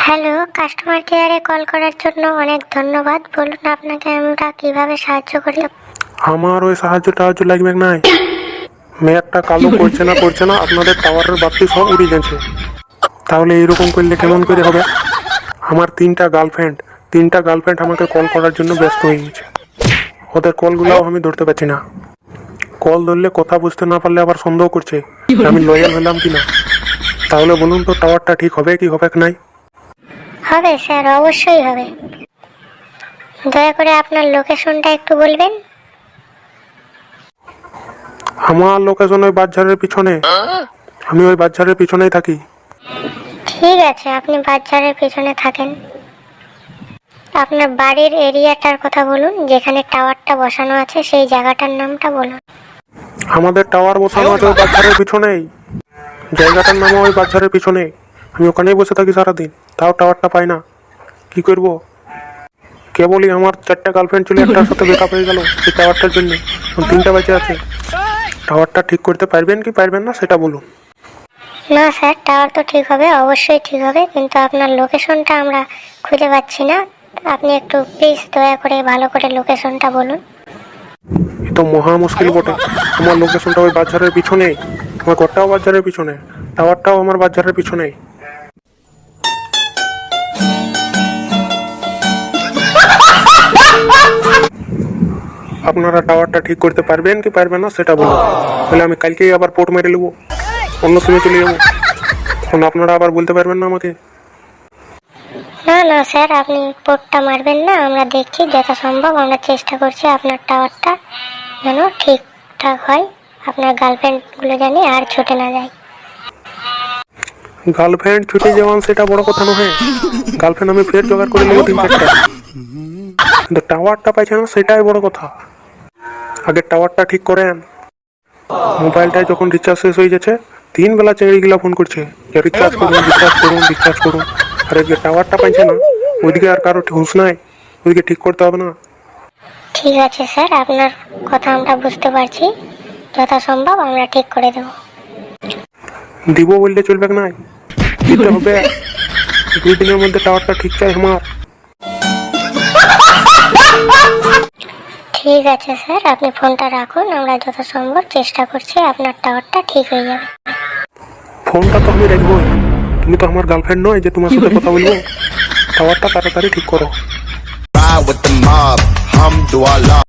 Hello, customer কেয়ারে call করার জন্য অনেক ধন্যবাদ। বলুন আপনাকে আমরা কিভাবে সাহায্য করি? আমার ওই সাহায্য লাগবে নাই। মেঘটা কালো করছে না আপনাদের টাওয়ারের বাতি সব উড়ে গেছে। তাহলে এইরকম করলে কেমন করে হবে? আমার তিনটা গার্লফ্রেন্ড আমাকে কল করার জন্য ব্যস্ত হয়ে গেছে। ওদের কলগুলোও আমি ধরতে পারছি না। কল ধরলে কথা বুঝতে না পারলে আবার সন্দেহ করছে আমি লয়াল হলাম কিনা। তাহলে বলুন তো টাওয়ারটা ঠিক হবে কি হবে নাই? হবে স্যার, অবশ্যই হবে। দয়া করে আপনার লোকেশনটা একটু বলবেন। আমার লোকেশন ওই বাজারের পিছনে। আমি ওই বাজারের পিছনেই থাকি। ঠিক আছে, আপনি বাজারের পিছনে থাকেন। আপনার বাড়ির এরিয়াটার কথা বলুন, যেখানে টাওয়ারটা বসানো আছে সেই জায়গাটার নামটা বলুন। আমাদের টাওয়ার বসানো আছে ওই বাজারের পিছনেই। জায়গাটার নামও ওই বাজারের পিছনে। আমি ওখানেই বসে থাকি সারাদিন, তাও টাওয়ারটা পাই না। কি করবো? কেবলই আমার 4টা গার্লফ্রেন্ড ছিল, একটার সাথে ব্রেকআপ হয়ে গেল এই টাওয়ারটার জন্য। 3টা বেঁচে আছে। টাওয়ারটা ঠিক করতে পারবেন কি পারবেন না সেটা বলুন। না স্যার, টাওয়ার তো ঠিক হবে, অবশ্যই ঠিক হবে, কিন্তু আপনার লোকেশনটা আমরা খুঁজে পাচ্ছি না। আপনি একটু প্লিজ দয়া করে ভালো করে লোকেশনটা বলুন। এ তো মহা মুশকিল বটে। আমার লোকেশনটা ওই বাজারের পিছনে। আমার ঘরটাও বাজারের পিছনে, টাওয়ারটাও আমার বাজারের পিছনে। আপনারা টাওয়ারটা ঠিক করতে পারবেন কি পারবেন না সেটা বলুন। তাহলে আমি কালকেই আবার পোর্ট মেরে নেবো, অন্য সময় চলে যাবো। তখন আপনারা আবার বলতে পারবেন না আমাকে। না না স্যার, আপনি পোর্টটা মারবেন না। আমরা দেখছি যথাসম্ভব, আমরা চেষ্টা করছি আপনার টাওয়ারটা যেন ঠিকঠাক হয়, আপনার গার্লফ্রেন্ডগুলো জানি আর ছুটে না যায়। গার্লফ্রেন্ড ছুটে যাওয়ান সেটা বড় কথা নয়। গার্লফ্রেন্ড আমি ফের জোগাড় করে নেবো 3-4টা, কিন্তু টাওয়ারটা পাইছে না সেটাই বড় কথা। আগে টাওয়ারটা ঠিক করেন। মোবাইলটায় যখন রিচার্জ শেষ হয়ে যাচ্ছে 3 বেলা চেংড়িগুলা ফোন করছে যে রিচার্জ করুন। আর এদিকে টাওয়ারটা পাইছে না, ওইদিকে আর কারো হুঁশ নাই, ওইদিকে ঠিক করতে হবে না? ঠিক আছে স্যার, আপনার কথা আমরা বুঝতে পারছি, যথাসম্ভব আমরা ঠিক করে দেব। দিব বললে চলবে না, দিতে হবে। 2 দিনের মধ্যে টাওয়ারটা ঠিক চাই আমার। ঠিক আছে স্যার, আপনি ফোনটা রাখুন, আমরা যথাসম্ভব চেষ্টা করছি আপনার টাওয়ারটা ঠিক হয়ে যাবে। ফোনটা তো আমি রাখবো, তুমি তো আমার গার্লফ্রেন্ড নয় যে তোমার সাথে কথা বলবো। টাওয়ারটা তাড়াতাড়ি ঠিক করো। Ride with the mob, hum do Allah.